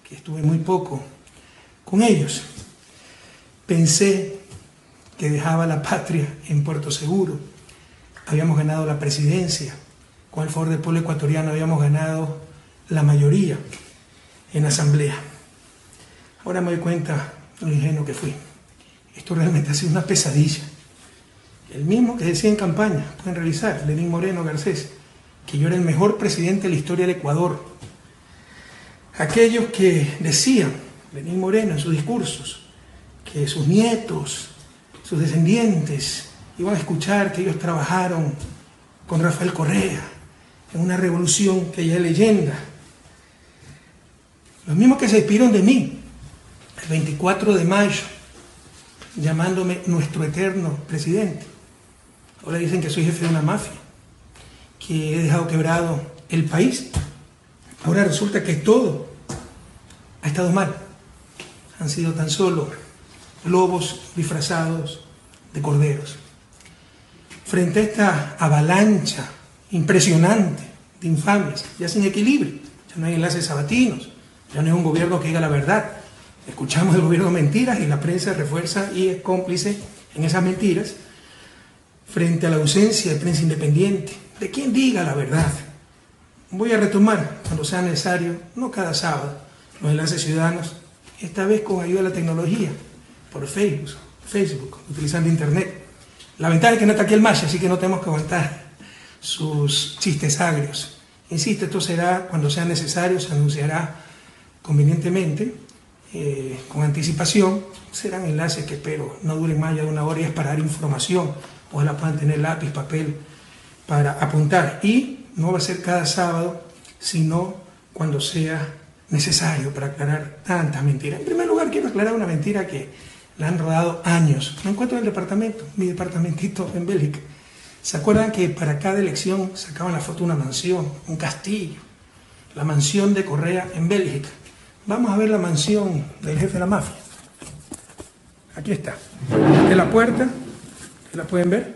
Que estuve muy poco con ellos. Pensé que dejaba la patria en Puerto Seguro. Habíamos ganado la presidencia. Con el favor del pueblo ecuatoriano habíamos ganado la mayoría en la asamblea. Ahora me doy cuenta de lo ingenuo que fui. Esto realmente ha sido una pesadilla. El mismo que decía en campaña, pueden revisar, Lenín Moreno Garcés, que yo era el mejor presidente de la historia del Ecuador. Aquellos que decían, Lenín Moreno en sus discursos, que sus nietos, sus descendientes, iban a escuchar que ellos trabajaron con Rafael Correa en una revolución que ya es leyenda. Los mismos que se despidieron de mí el 24 de mayo, llamándome nuestro eterno presidente. Ahora dicen que soy jefe de una mafia, que he dejado quebrado el país. Ahora resulta que todo ha estado mal. Han sido tan solo lobos disfrazados de corderos. Frente a esta avalancha impresionante de infamias, ya sin equilibrio, ya no hay enlaces sabatinos, ya no hay un gobierno que diga la verdad. Escuchamos del gobierno mentiras y la prensa refuerza y es cómplice en esas mentiras. Frente a la ausencia de prensa independiente, de quien diga la verdad. Voy a retomar, cuando sea necesario, no cada sábado, los enlaces ciudadanos, esta vez con ayuda de la tecnología, por Facebook, utilizando Internet. La ventaja es que no está aquí el Masha, así que no tenemos que aguantar sus chistes agrios. Insisto, esto será cuando sea necesario, se anunciará convenientemente, con anticipación. Serán enlaces que espero no duren más allá de una hora y es para dar información. Ojalá puedan tener lápiz, papel para apuntar. Y no va a ser cada sábado, sino cuando sea necesario para aclarar tantas mentiras. En primer lugar, quiero aclarar una mentira que la han rodado años. Me encuentro en el departamento, mi departamentito en Bélgica. ¿Se acuerdan que para cada elección sacaban la foto de una mansión, un castillo? La mansión de Correa en Bélgica. Vamos a ver la mansión del jefe de la mafia. Aquí está. De la puerta, ¿la pueden ver?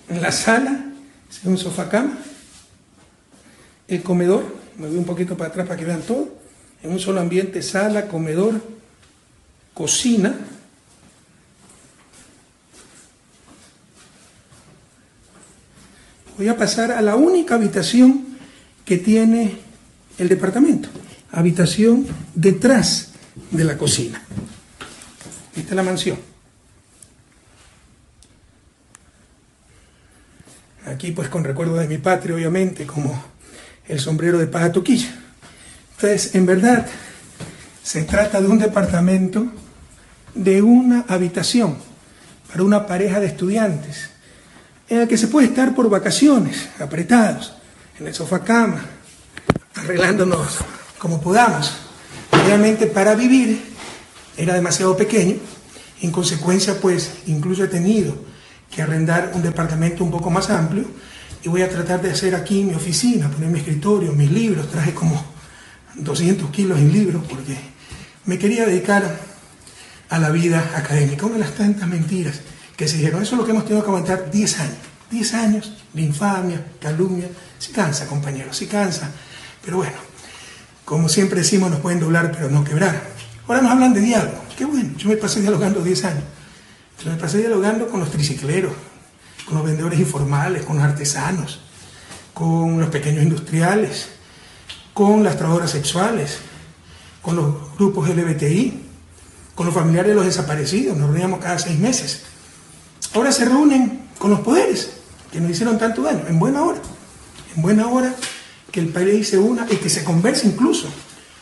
En la sala, un sofá cama. El comedor, me voy un poquito para atrás para que vean todo. En un solo ambiente, sala, comedor, cocina. Voy a pasar a la única habitación que tiene el departamento. Habitación detrás de la cocina. Esta es la mansión. Aquí pues con recuerdo de mi patria, obviamente, como el sombrero de paja toquilla. Entonces, en verdad, se trata de un departamento de una habitación para una pareja de estudiantes, en el que se puede estar por vacaciones, apretados, en el sofá cama, arreglándonos como podamos. Obviamente para vivir era demasiado pequeño, en consecuencia pues incluso he tenido que arrendar un departamento un poco más amplio y voy a tratar de hacer aquí mi oficina, poner mi escritorio, mis libros. Traje como 200 kilos en libros porque me quería dedicar a la vida académica. Una de las tantas mentiras que se dijeron, eso es lo que hemos tenido que aguantar 10 años. 10 años de infamia, calumnia. Sí cansa, compañeros, sí cansa. Pero bueno, como siempre decimos, nos pueden doblar pero no quebrar. Ahora nos hablan de diálogo. Qué bueno, yo me pasé dialogando 10 años. Yo me pasé dialogando con los tricicleros, con los vendedores informales, con los artesanos, con los pequeños industriales, con las trabajadoras sexuales, con los grupos LGBTI, con los familiares de los desaparecidos. Nos reuníamos cada 6 meses. Ahora se reúnen con los poderes que nos hicieron tanto daño, en buena hora que el país se una y que se converse incluso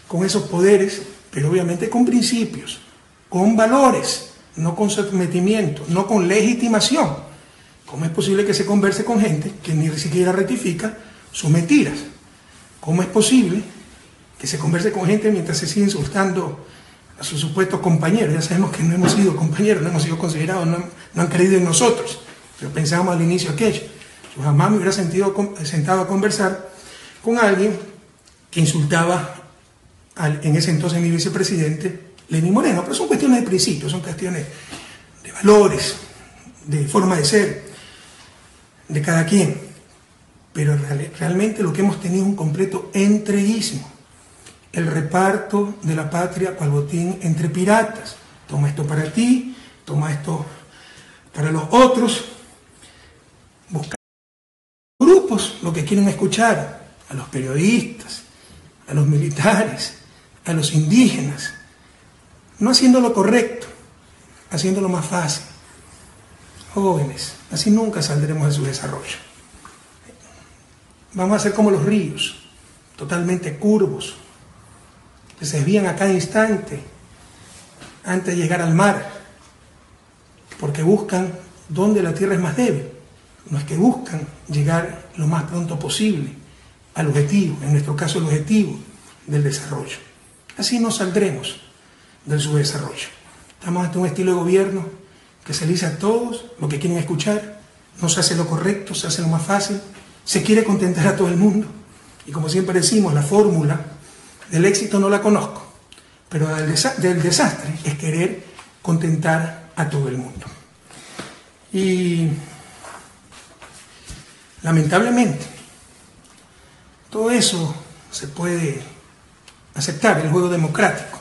con esos poderes, pero obviamente con principios, con valores, no con sometimiento, no con legitimación. ¿Cómo es posible que se converse con gente que ni siquiera rectifica sus mentiras? ¿Cómo es posible que se converse con gente mientras se sigue insultando a sus supuestos compañeros? Ya sabemos que no hemos sido compañeros, no hemos sido considerados, no han creído en nosotros, pero pensábamos al inicio aquello. Yo jamás me hubiera sentado a conversar con alguien que insultaba en ese entonces mi vicepresidente Lenín Moreno, pero son cuestiones de principios, son cuestiones de valores, de forma de ser. de cada quien, pero realmente lo que hemos tenido es un completo entreguismo. El reparto de la patria cual botín entre piratas. Toma esto para ti, toma esto para los otros. Buscar grupos lo que quieren escuchar, a los periodistas, a los militares, a los indígenas, no haciendo lo correcto, haciéndolo más fácil. Jóvenes, así nunca saldremos de su desarrollo. Vamos a ser como los ríos, totalmente curvos, que se desvían a cada instante antes de llegar al mar, porque buscan donde la tierra es más débil. No es que buscan llegar lo más pronto posible al objetivo, en nuestro caso el objetivo del desarrollo. Así no saldremos del subdesarrollo. Estamos ante un estilo de gobierno que se le dice a todos lo que quieren escuchar, no se hace lo correcto, se hace lo más fácil, se quiere contentar a todo el mundo. Y como siempre decimos, la fórmula del éxito no la conozco, pero del desastre es querer contentar a todo el mundo. Y lamentablemente, todo eso se puede aceptar, el juego democrático.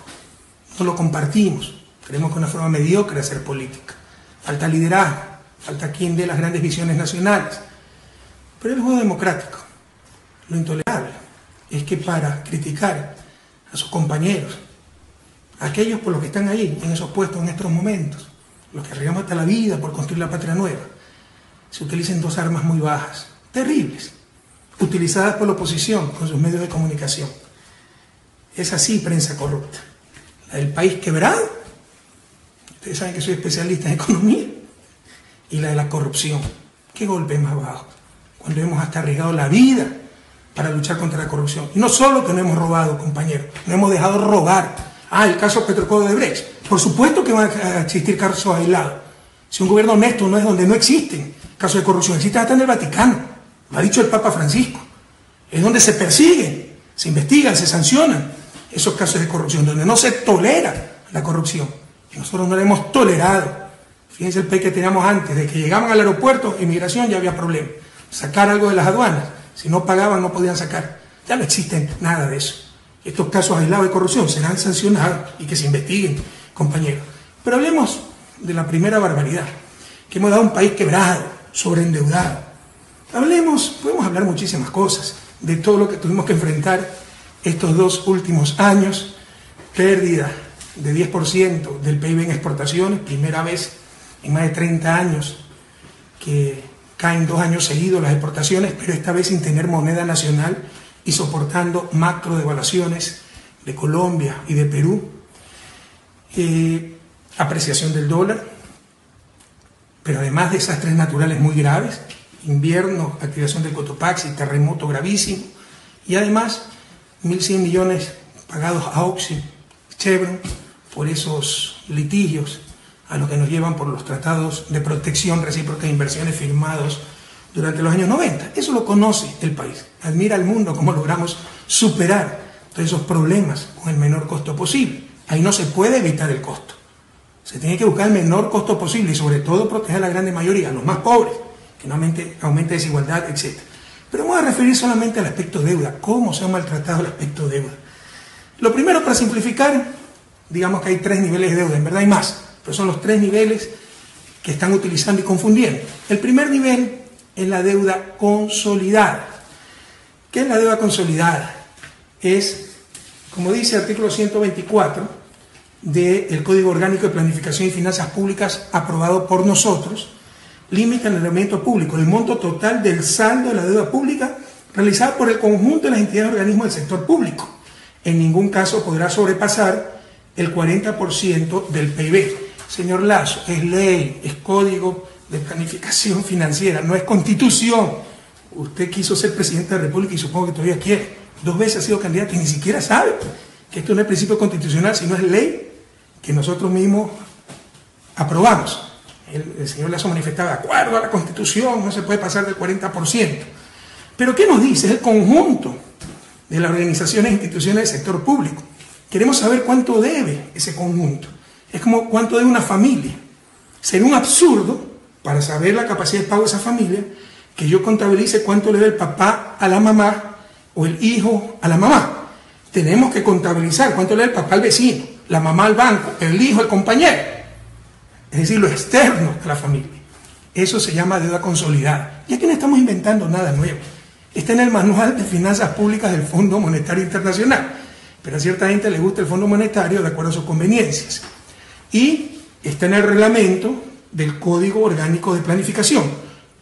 No lo compartimos, creemos que es una forma mediocre de hacer política. Falta liderazgo, falta quien dé las grandes visiones nacionales. Pero el juego democrático, lo intolerable, es que para criticar a sus compañeros, a aquellos por los que están ahí, en esos puestos, en estos momentos, los que arriesgamos hasta la vida por construir la patria nueva, se utilicen dos armas muy bajas, terribles, utilizadas por la oposición con sus medios de comunicación. Es así prensa corrupta. La del país quebrado, ustedes saben que soy especialista en economía, y la de la corrupción. ¿Qué golpe más bajo? Cuando hemos hasta arriesgado la vida para luchar contra la corrupción. Y no solo que no hemos robado, compañeros, no hemos dejado robar. El caso Petrocodo de Brecht. Por supuesto que van a existir casos aislados. Si un gobierno honesto no es donde no existen casos de corrupción, existen hasta en el Vaticano. Lo ha dicho el Papa Francisco. Es donde se persiguen, se investigan, se sancionan esos casos de corrupción, donde no se tolera la corrupción. Y nosotros no la hemos tolerado. Fíjense el país que teníamos antes, de que llegaban al aeropuerto, inmigración, ya había problema. Sacar algo de las aduanas, si no pagaban no podían sacar. Ya no existe nada de eso. Estos casos aislados de corrupción serán sancionados y que se investiguen, compañeros. Pero hablemos de la primera barbaridad, que hemos dado un país quebrado, sobreendeudado. Podemos hablar muchísimas cosas, de todo lo que tuvimos que enfrentar estos 2 últimos años, pérdida de 10% del PIB en exportaciones, primera vez en más de 30 años que caen 2 años seguidos las exportaciones, pero esta vez sin tener moneda nacional y soportando macro devaluaciones de Colombia y de Perú, apreciación del dólar, pero además desastres naturales muy graves, invierno, activación del Cotopaxi, terremoto gravísimo, y además 1.100 millones pagados a Oxy, Chevron, por esos litigios a los que nos llevan por los tratados de protección recíproca de inversiones firmados durante los años 90. Eso lo conoce el país. Admira al mundo cómo logramos superar todos esos problemas con el menor costo posible. Ahí no se puede evitar el costo. Se tiene que buscar el menor costo posible y sobre todo proteger a la grande mayoría, a los más pobres, que no aumente desigualdad, etc. Pero vamos a referir solamente al aspecto deuda, cómo se ha maltratado el aspecto deuda. Lo primero, para simplificar, digamos que hay 3 niveles de deuda, en verdad hay más, pero son los 3 niveles que están utilizando y confundiendo. El primer nivel es la deuda consolidada. ¿Qué es la deuda consolidada? Es, como dice el artículo 124 del Código Orgánico de Planificación y Finanzas Públicas aprobado por nosotros, limita el endeudamiento público, el monto total del saldo de la deuda pública realizada por el conjunto de las entidades y organismos del sector público. En ningún caso podrá sobrepasar el 40% del PIB. Señor Lasso, es ley, es Código de Planificación Financiera, no es Constitución. Usted quiso ser presidente de la República y supongo que todavía quiere. 2 veces ha sido candidato y ni siquiera sabe que esto no es principio constitucional, sino es ley que nosotros mismos aprobamos. El señor Lasso manifestaba, de acuerdo a la Constitución, no se puede pasar del 40%. Pero ¿qué nos dice? Es el conjunto de las organizaciones e instituciones del sector público. Queremos saber cuánto debe ese conjunto. Es como cuánto debe una familia. Sería un absurdo, para saber la capacidad de pago de esa familia, que yo contabilice cuánto le debe el papá a la mamá o el hijo a la mamá. Tenemos que contabilizar cuánto le debe el papá al vecino, la mamá al banco, el hijo al compañero. Es decir, lo externo a la familia. Eso se llama deuda consolidada. Y aquí no estamos inventando nada nuevo. Está en el Manual de Finanzas Públicas del Fondo Monetario Internacional. Pero a cierta gente le gusta el Fondo Monetario de acuerdo a sus conveniencias. Y está en el reglamento del Código Orgánico de Planificación.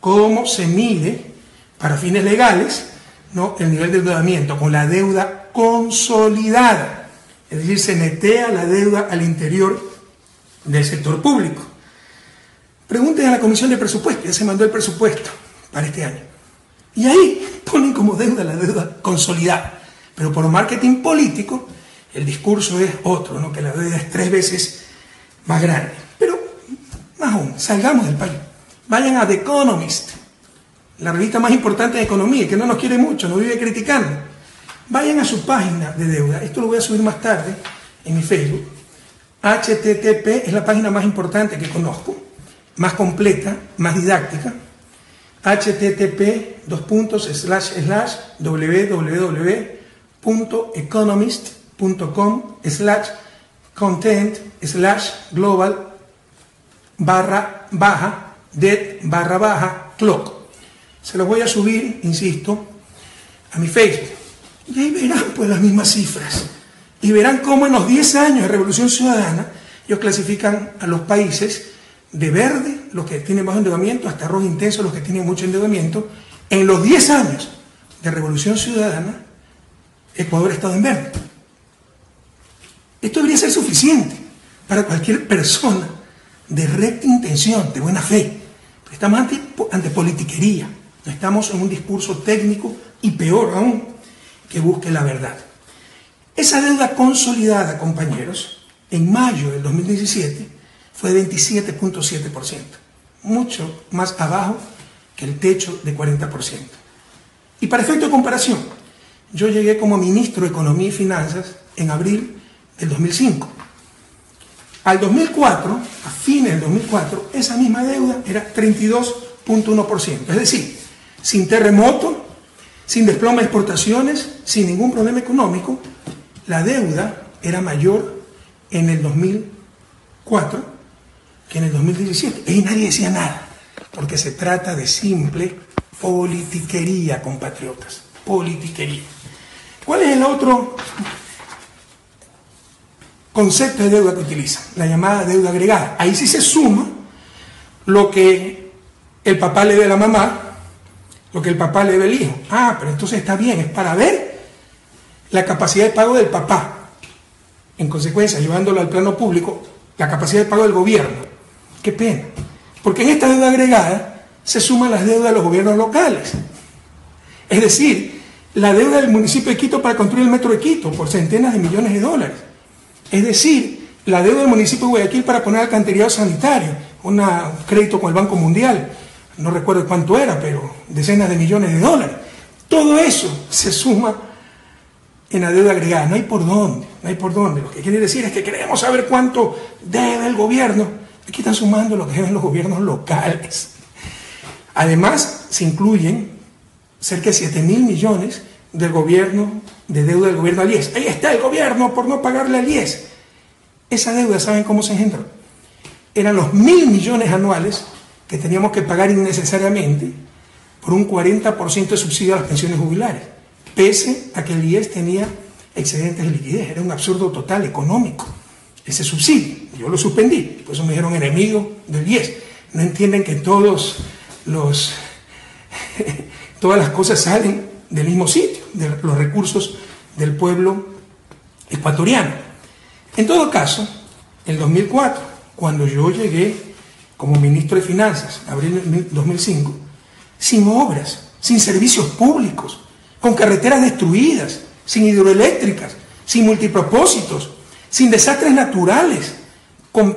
Cómo se mide, para fines legales, ¿no?, el nivel de endeudamiento con la deuda consolidada. Es decir, se netea la deuda al interior del sector público. Pregunten a la Comisión de Presupuesto, ya se mandó el presupuesto para este año. Y ahí ponen como deuda la deuda consolidada. Pero por marketing político, el discurso es otro, ¿no?, que la deuda es 3 veces más grande. Pero, más aún, salgamos del país. Vayan a The Economist, la revista más importante de economía, que no nos quiere mucho, nos vive criticando. Vayan a su página de deuda. Esto lo voy a subir más tarde en mi Facebook. HTTP es la página más importante que conozco, más completa, más didáctica. http://www.economist.com/content/global-debt/clock. Se los voy a subir, insisto, a mi Facebook. Y ahí verán pues las mismas cifras. Y verán cómo en los 10 años de Revolución Ciudadana, ellos clasifican a los países de verde, los que tienen bajo endeudamiento, hasta rojo intenso, los que tienen mucho endeudamiento. En los 10 años de Revolución Ciudadana, Ecuador ha estado en verde. Esto debería ser suficiente para cualquier persona de recta intención, de buena fe. Pero estamos ante politiquería, no estamos en un discurso técnico y peor aún, que busque la verdad. Esa deuda consolidada, compañeros, en mayo del 2017 fue de 27.7%, mucho más abajo que el techo de 40%. Y para efecto de comparación, yo llegué como ministro de Economía y Finanzas en abril del 2005. Al 2004, a fines del 2004, esa misma deuda era 32.1%. Es decir, sin terremoto, sin desplome de exportaciones, sin ningún problema económico, la deuda era mayor en el 2004 que en el 2017. Y nadie decía nada, porque se trata de simple politiquería, compatriotas. Politiquería. ¿Cuál es el otro concepto de deuda que utilizan? La llamada deuda agregada. Ahí sí se suma lo que el papá le debe a la mamá, lo que el papá le debe al hijo. Ah, pero entonces está bien, es para ver la capacidad de pago del papá. En consecuencia, llevándolo al plano público, la capacidad de pago del gobierno. Qué pena. Porque en esta deuda agregada se suman las deudas de los gobiernos locales. Es decir, la deuda del municipio de Quito para construir el metro de Quito por centenas de millones de dólares. Es decir, la deuda del municipio de Guayaquil para poner alcantarillado sanitario, un crédito con el Banco Mundial, no recuerdo cuánto era, pero decenas de millones de dólares. Todo eso se suma en la deuda agregada. No hay por dónde, no hay por dónde. Lo que quiere decir es que queremos saber cuánto debe el gobierno. Aquí están sumando lo que deben los gobiernos locales. Además, se incluyen cerca de 7.000 millones del gobierno, de deuda del gobierno al IES. Ahí está el gobierno por no pagarle al IES. Esa deuda, ¿saben cómo se engendró? Eran los 1.000 millones anuales que teníamos que pagar innecesariamente por un 40% de subsidio a las pensiones jubilares, pese a que el IES tenía excedentes de liquidez. Era un absurdo total económico ese subsidio. Yo lo suspendí, por eso me dijeron enemigo del IES. No entienden que todas las cosas salen del mismo sitio, de los recursos del pueblo ecuatoriano. En todo caso, en 2004, cuando yo llegué como ministro de Finanzas, abril de 2005, sin obras, sin servicios públicos, con carreteras destruidas, sin hidroeléctricas, sin multipropósitos, sin desastres naturales, con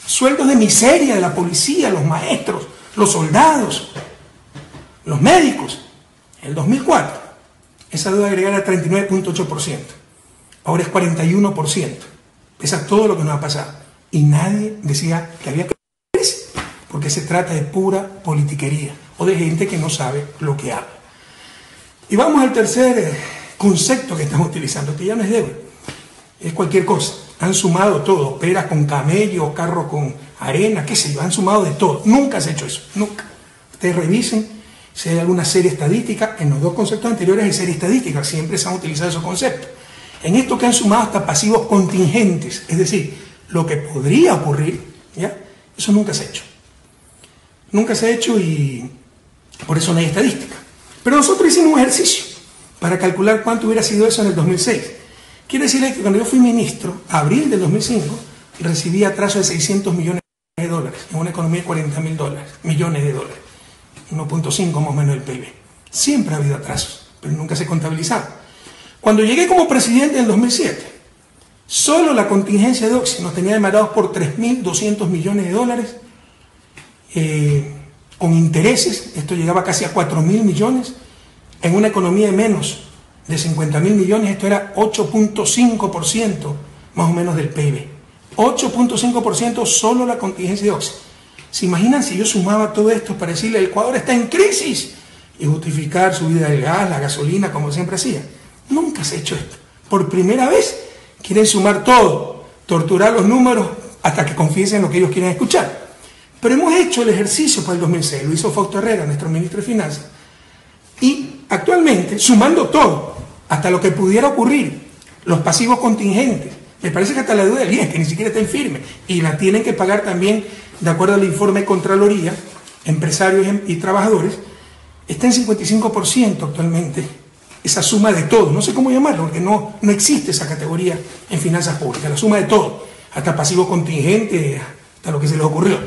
sueldos de miseria de la policía, los maestros, los soldados, los médicos. En el 2004, esa deuda agregada era 39.8%. Ahora es 41%. Pese a todo lo que nos ha pasado. Y nadie decía que había que hacer, porque se trata de pura politiquería. o de gente que no sabe lo que habla. Y vamos al tercer concepto que estamos utilizando, que ya no es deuda, es cualquier cosa. Han sumado todo, peras con camello, carro con arena, qué sé yo, han sumado de todo. Nunca se ha hecho eso, nunca. Ustedes revisen si hay alguna serie estadística. En los dos conceptos anteriores hay serie estadística, siempre se han utilizado esos conceptos. En esto que han sumado hasta pasivos contingentes, es decir, lo que podría ocurrir, ¿ya? Eso nunca se ha hecho. Nunca se ha hecho y por eso no hay estadística. Pero nosotros hicimos un ejercicio para calcular cuánto hubiera sido eso en el 2006. Quiero decirles que cuando yo fui ministro, abril del 2005, recibí atraso de 600 millones de dólares en una economía de 40 millones de dólares. 1.5 más o menos del PIB. Siempre ha habido atrasos, pero nunca se contabilizaba. Cuando llegué como presidente en el 2007, solo la contingencia de Oxy nos tenía demarados por 3.200 millones de dólares, con intereses. Esto llegaba casi a 4.000 millones, en una economía de menos de 50.000 millones, esto era 8.5% más o menos del PIB. 8.5% solo la contingencia de Oxy. ¿Se imaginan si yo sumaba todo esto para decirle el Ecuador está en crisis y justificar subida del gas, la gasolina, como siempre hacía? Nunca se ha hecho esto. Por primera vez quieren sumar todo, torturar los números hasta que confiesen lo que ellos quieren escuchar. Pero hemos hecho el ejercicio para el 2006, lo hizo Fausto Herrera, nuestro ministro de Finanzas, y actualmente, sumando todo, hasta lo que pudiera ocurrir, los pasivos contingentes, me parece que hasta la deuda del IES, que ni siquiera está en firme, y la tienen que pagar también, de acuerdo al informe de Contraloría, empresarios y trabajadores, está en 55% actualmente, esa suma de todo, no sé cómo llamarlo, porque no existe esa categoría en finanzas públicas, la suma de todo, hasta pasivo contingente, hasta lo que se les ocurrió.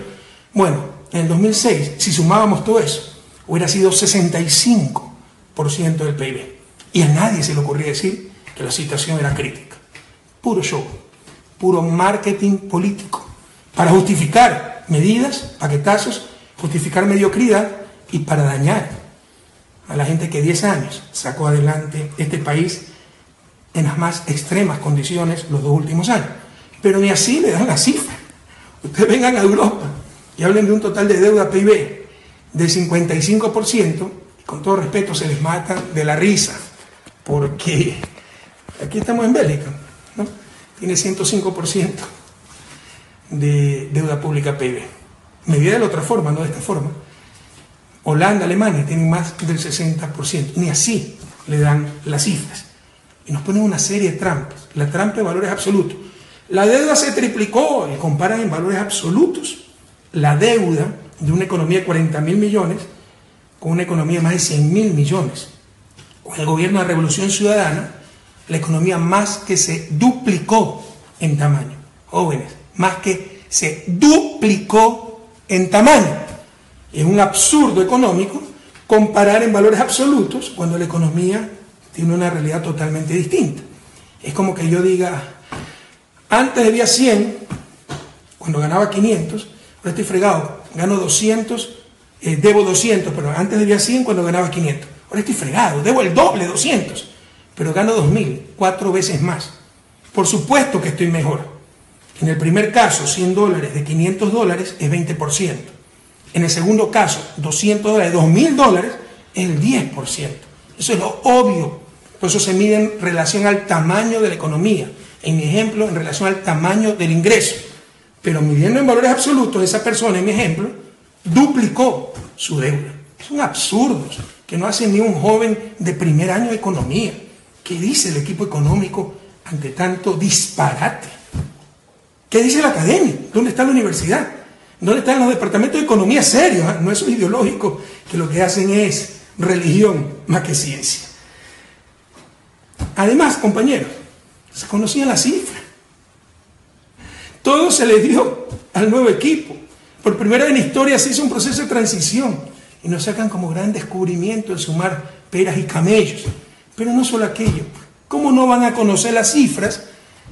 Bueno, en el 2006, si sumábamos todo eso, hubiera sido 65% del PIB. Y a nadie se le ocurría decir que la situación era crítica. Puro show, puro marketing político, para justificar medidas, paquetazos, justificar mediocridad y para dañar a la gente que 10 años sacó adelante este país en las más extremas condiciones los 2 últimos años. Pero ni así le dan la cifra. Ustedes vengan a Europa y hablen de un total de deuda PIB del 55%, y con todo respeto se les mata de la risa, porque aquí estamos en Bélgica, ¿no? Tiene 105% de deuda pública PIB. Medida de la otra forma, no de esta forma. Holanda, Alemania tienen más del 60%, ni así le dan las cifras. Y nos ponen una serie de trampas, la trampa de valores absolutos. La deuda se triplicó, y comparan en valores absolutos la deuda de una economía de 40.000 millones con una economía de más de 100.000 millones. Con el gobierno de Revolución Ciudadana, la economía más que se duplicó en tamaño. Jóvenes, más que se duplicó en tamaño. Es un absurdo económico comparar en valores absolutos cuando la economía tiene una realidad totalmente distinta. Es como que yo diga, antes debía 100, cuando ganaba 500, ahora estoy fregado, gano 200, debo 200, pero antes debía 100 cuando ganaba 500. Ahora estoy fregado, debo el doble, 200, pero gano 2.000, 4 veces más. Por supuesto que estoy mejor. En el primer caso, $100 de $500 es 20%. En el segundo caso, $200 de $2.000 es el 10%. Eso es lo obvio. Por eso se mide en relación al tamaño de la economía. En mi ejemplo, en relación al tamaño del ingreso. Pero midiendo en valores absolutos, esa persona, en mi ejemplo, duplicó su deuda. Son absurdos que no hace ni un joven de primer año de economía. ¿Qué dice el equipo económico ante tanto disparate? ¿Qué dice la academia? ¿Dónde está la universidad? ¿Dónde están los departamentos de economía serios? No esos ideológicos que lo que hacen es religión más que ciencia. Además, compañeros, se conocían las cifras. Todo se le dio al nuevo equipo. Por primera vez en la historia se hizo un proceso de transición y nos sacan como gran descubrimiento el sumar peras y camellos. Pero no solo aquello. ¿Cómo no van a conocer las cifras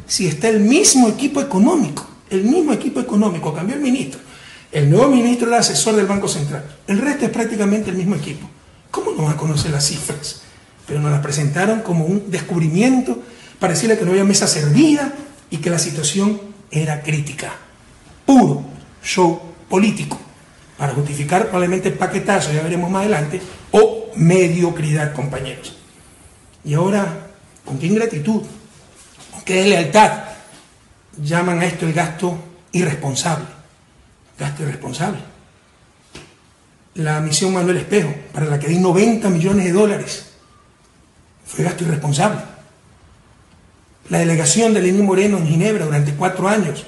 si está el mismo equipo económico? El mismo equipo económico, cambió el ministro. El nuevo ministro era asesor del Banco Central. El resto es prácticamente el mismo equipo. ¿Cómo no van a conocer las cifras? Pero nos las presentaron como un descubrimiento para decirle que no había mesa servida y que la situación era crítica. Puro show político para justificar probablemente paquetazo, ya veremos más adelante, o mediocridad, compañeros. Y ahora, ¿con qué ingratitud, con qué deslealtad llaman a esto el gasto irresponsable? Gasto irresponsable. La misión Manuel Espejo, para la que di 90 millones de dólares, fue gasto irresponsable. La delegación de Lenín Moreno en Ginebra durante 4 años,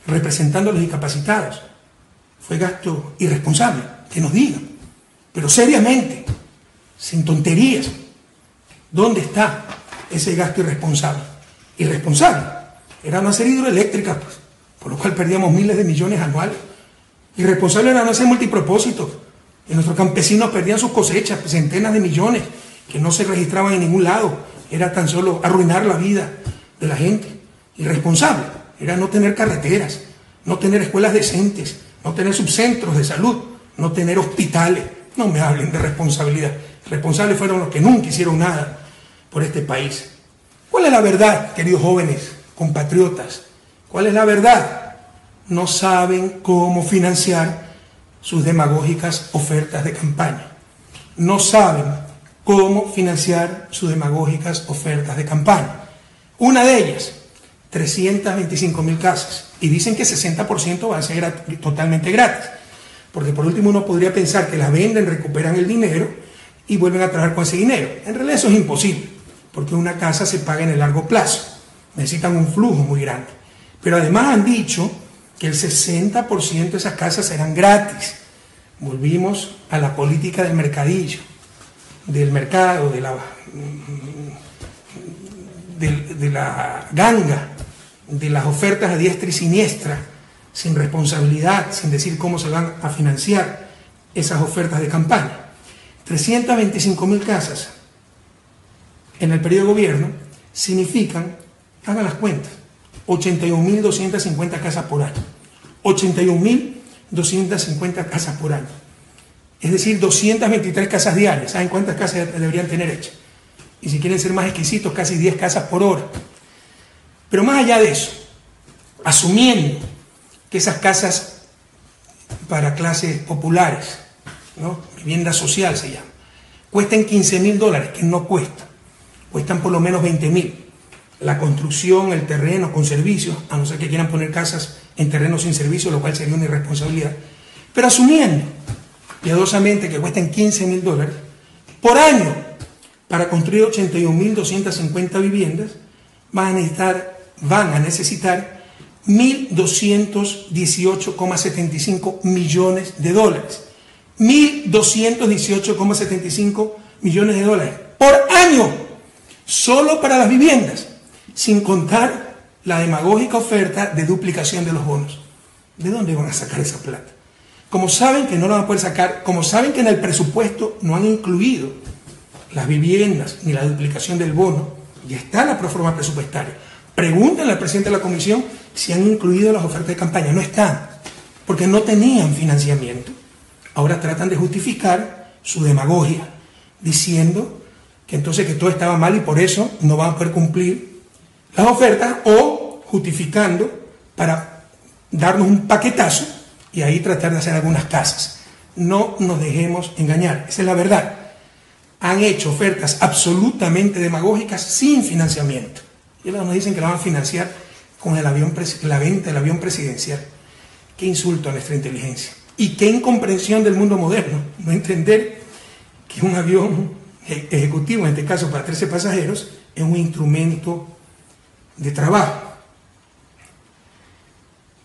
representando a los discapacitados, fue gasto irresponsable. Que nos digan, pero seriamente, sin tonterías, ¿dónde está ese gasto irresponsable? Irresponsable. Era no hacer hidroeléctricas, pues, por lo cual perdíamos miles de millones anuales. Irresponsable era no hacer multipropósitos, y nuestros campesinos perdían sus cosechas, centenas de millones, que no se registraban en ningún lado. Era tan solo arruinar la vida de la gente. Irresponsable era no tener carreteras, no tener escuelas decentes, no tener subcentros de salud, no tener hospitales. No me hablen de responsabilidad. Responsables fueron los que nunca hicieron nada por este país. ¿Cuál es la verdad, queridos jóvenes, compatriotas? ¿Cuál es la verdad? No saben cómo financiar sus demagógicas ofertas de campaña. No saben cómo financiar sus demagógicas ofertas de campaña. Una de ellas, 325.000 casas. Y dicen que 60% va a ser totalmente gratis. Porque por último uno podría pensar que las venden, recuperan el dinero y vuelven a trabajar con ese dinero. En realidad eso es imposible, porque una casa se paga en el largo plazo. Necesitan un flujo muy grande. Pero además han dicho que el 60% de esas casas serán gratis. Volvimos a la política del mercadillo, del mercado, de la ganga, de las ofertas a diestra y siniestra, sin responsabilidad, sin decir cómo se van a financiar esas ofertas de campaña. 325.000 casas en el periodo de gobierno significan, hagan las cuentas, 81.250 casas por año. 81.250 casas por año. Es decir, 223 casas diarias. ¿Saben cuántas casas deberían tener hechas? Y si quieren ser más exquisitos, casi 10 casas por hora. Pero más allá de eso, asumiendo que esas casas para clases populares, ¿no?, vivienda social se llama, cuesten $15.000, que no cuestan por lo menos 20.000. La construcción, el terreno con servicios, a no ser que quieran poner casas en terreno sin servicio, lo cual sería una irresponsabilidad. Pero asumiendo piadosamente que cuesten $15.000 por año para construir 81.250 viviendas, van a necesitar 1.218,75 millones de dólares. 1.218,75 millones de dólares por año, solo para las viviendas, sin contar la demagógica oferta de duplicación de los bonos. ¿De dónde van a sacar esa plata? Como saben que no la van a poder sacar, como saben que en el presupuesto no han incluido las viviendas ni la duplicación del bono, ya está la proforma presupuestaria. Pregúntenle al presidente de la comisión si han incluido las ofertas de campaña. No están, porque no tenían financiamiento. Ahora tratan de justificar su demagogia, diciendo que entonces que todo estaba mal y por eso no van a poder cumplir las ofertas, o justificando para darnos un paquetazo y ahí tratar de hacer algunas casas. No nos dejemos engañar, esa es la verdad. Han hecho ofertas absolutamente demagógicas sin financiamiento. Y ahora nos dicen que la van a financiar con la venta del avión presidencial. Qué insulto a nuestra inteligencia. Y qué incomprensión del mundo moderno. No entender que un avión ejecutivo, en este caso para 13 pasajeros, es un instrumento de trabajo.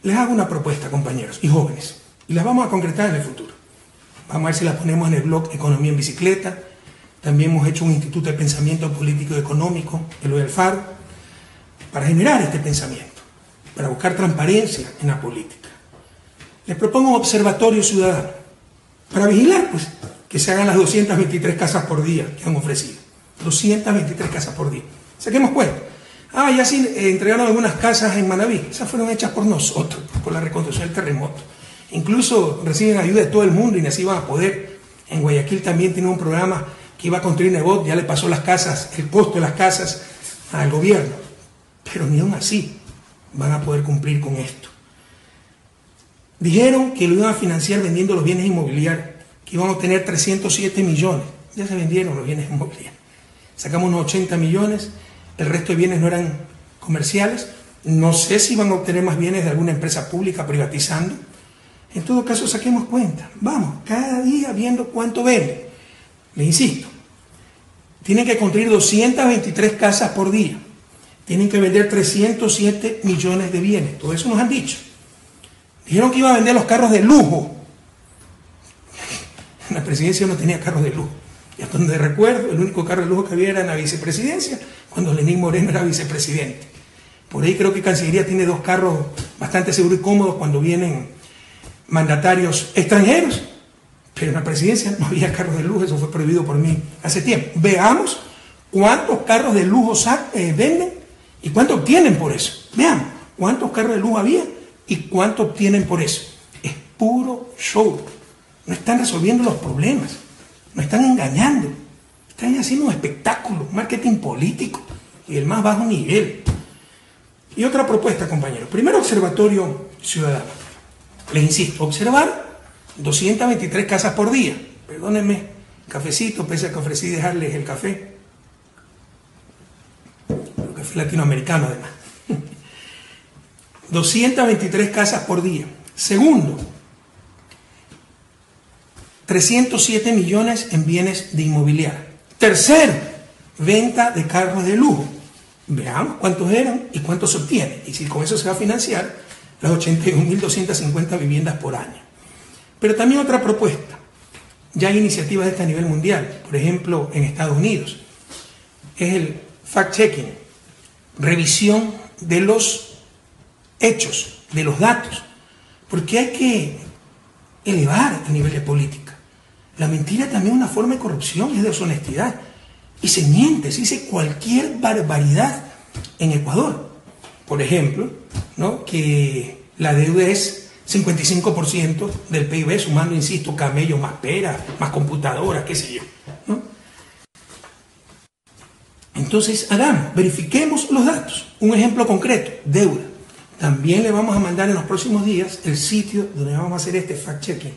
Les hago una propuesta, compañeros y jóvenes, y las vamos a concretar en el futuro. Vamos a ver si las ponemos en el blog Economía en Bicicleta. También hemos hecho un instituto de pensamiento político y económico, el del Faro, para generar este pensamiento, para buscar transparencia en la política. Les propongo un observatorio ciudadano, para vigilar, pues, que se hagan las 223 casas por día que han ofrecido. 223 casas por día. Saquemos cuenta. Ya sí entregaron algunas casas en Manabí. Esas fueron hechas por nosotros, por la reconstrucción del terremoto. Incluso reciben ayuda de todo el mundo y así van a poder. En Guayaquil también tiene un programa que iba a construir Nebot, ya le pasó las casas, el costo de las casas al gobierno. Pero ni aún así van a poder cumplir con esto. Dijeron que lo iban a financiar vendiendo los bienes inmobiliarios, que iban a obtener 307 millones. Ya se vendieron los bienes inmobiliarios. Sacamos unos 80 millones, el resto de bienes no eran comerciales. No sé si van a obtener más bienes de alguna empresa pública privatizando. En todo caso, saquemos cuenta. Vamos, cada día viendo cuánto venden. Les insisto, tienen que construir 223 casas por día. Tienen que vender 307 millones de bienes. Todo eso nos han dicho. Dijeron que iba a vender los carros de lujo. La presidencia no tenía carros de lujo. Y hasta donde recuerdo, el único carro de lujo que había era en la vicepresidencia, cuando Lenín Moreno era vicepresidente. Por ahí creo que Cancillería tiene 2 carros bastante seguros y cómodos cuando vienen mandatarios extranjeros. Pero en la presidencia no había carros de lujo, eso fue prohibido por mí hace tiempo. Veamos cuántos carros de lujo venden y cuánto obtienen por eso. Veamos cuántos carros de lujo había y cuánto obtienen por eso. Es puro show. No están resolviendo los problemas, no están engañando, están haciendo un espectáculo, marketing político y del más bajo nivel. Y otra propuesta, compañeros. Primero, observatorio ciudadano. Les insisto, observar 223 casas por día. Perdónenme, cafecito, pese a que ofrecí dejarles el café. El café latinoamericano, además. 223 casas por día. Segundo, 307 millones en bienes de inmobiliaria. Tercero, venta de carros de lujo. Veamos cuántos eran y cuántos se obtienen. Y si con eso se va a financiar las 81.250 viviendas por año. Pero también otra propuesta. Ya hay iniciativas de este a nivel mundial. Por ejemplo, en Estados Unidos. Es el fact-checking. Revisión de los hechos, de los datos. Porque hay que elevar el nivel de política. La mentira también es una forma de corrupción, es de deshonestidad. Y se miente, se dice cualquier barbaridad en Ecuador. Por ejemplo, ¿no?, que la deuda es 55% del PIB, sumando, insisto, camellos más peras, más computadoras, qué sé yo, ¿no? Entonces, hagamos, verifiquemos los datos. Un ejemplo concreto, deuda. También le vamos a mandar en los próximos días el sitio donde vamos a hacer este fact-checking.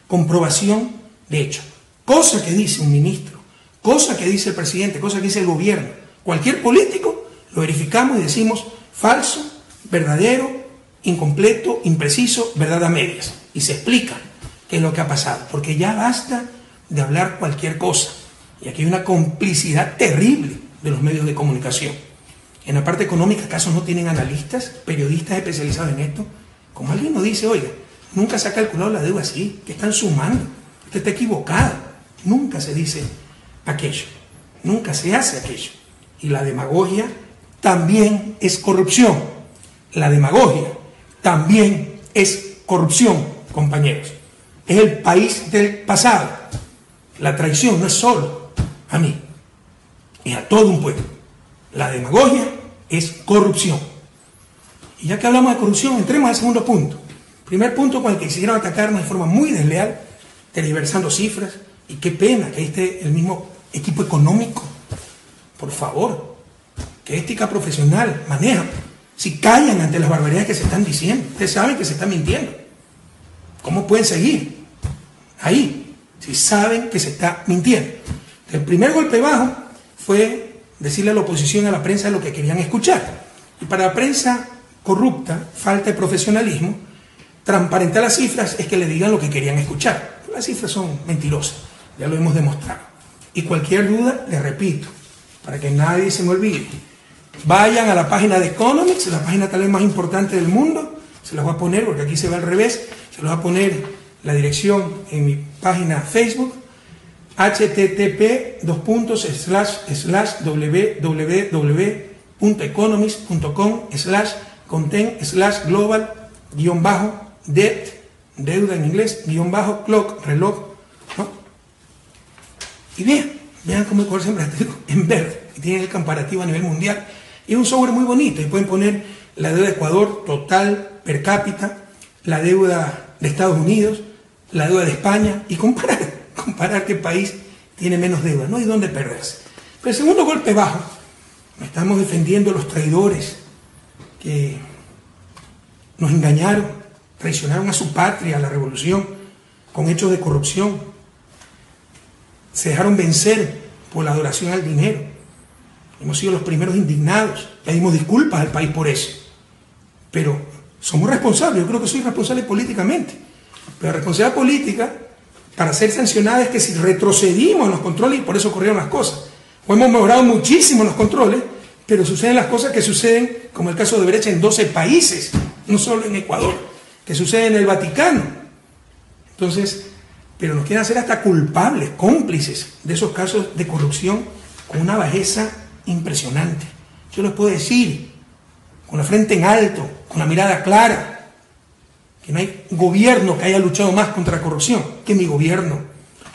Comprobación de hecho. Cosa que dice un ministro, cosa que dice el presidente, cosa que dice el gobierno, cualquier político, lo verificamos y decimos falso, verdadero, incompleto, impreciso, verdad a medias. Y se explica qué es lo que ha pasado. Porque ya basta de hablar cualquier cosa. Y aquí hay una complicidad terrible de los medios de comunicación. En la parte económica, ¿acaso no tienen analistas, periodistas especializados en esto? Como alguien nos dice, oiga, nunca se ha calculado la deuda así, que están sumando, usted está equivocado. Nunca se dice aquello, nunca se hace aquello. Y la demagogia también es corrupción. La demagogia también es corrupción, compañeros. Es el país del pasado. La traición no es solo a mí, es a todo un pueblo. La demagogia es corrupción. Y ya que hablamos de corrupción, entremos al segundo punto. Primer punto con el que quisieron atacarnos de forma muy desleal, tergiversando cifras. Y qué pena que esté el mismo equipo económico. Por favor, qué ética profesional manejan. Si callan ante las barbaridades que se están diciendo, ustedes saben que se están mintiendo. ¿Cómo pueden seguir ahí si saben que se está mintiendo? El primer golpe bajo fue decirle a la oposición y a la prensa lo que querían escuchar. Y para la prensa corrupta, falta de profesionalismo, transparentar las cifras es que le digan lo que querían escuchar. Las cifras son mentirosas, ya lo hemos demostrado. Y cualquier duda, les repito, para que nadie se me olvide, vayan a la página de Economics, la página tal vez más importante del mundo, se las voy a poner porque aquí se ve al revés, se los voy a poner la dirección en mi página Facebook, http://www.economics.com/content/global-debt, deuda en inglés, _clock, reloj, ¿no? Y vean cómo Ecuador siempre está en verde, y tienen el comparativo a nivel mundial. Y es un software muy bonito, y pueden poner la deuda de Ecuador total, per cápita, la deuda de Estados Unidos, la deuda de España, y comparar qué país tiene menos deuda, no hay dónde perderse. Pero el segundo golpe bajo, estamos defendiendo a los traidores que nos engañaron, traicionaron a su patria, a la revolución, con hechos de corrupción. Se dejaron vencer por la adoración al dinero. Hemos sido los primeros indignados, pedimos disculpas al país por eso. Pero somos responsables, yo creo que soy responsable políticamente. Pero la responsabilidad política, para ser sancionada, es que si retrocedimos en los controles, y por eso ocurrieron las cosas. O hemos mejorado muchísimo los controles, pero suceden las cosas que suceden, como el caso de Brecht, en 12 países, no solo en Ecuador, que sucede en el Vaticano. Entonces, pero nos quieren hacer hasta culpables, cómplices de esos casos de corrupción con una bajeza impresionante. Yo les puedo decir, con la frente en alto, con la mirada clara, que no hay gobierno que haya luchado más contra la corrupción que mi gobierno.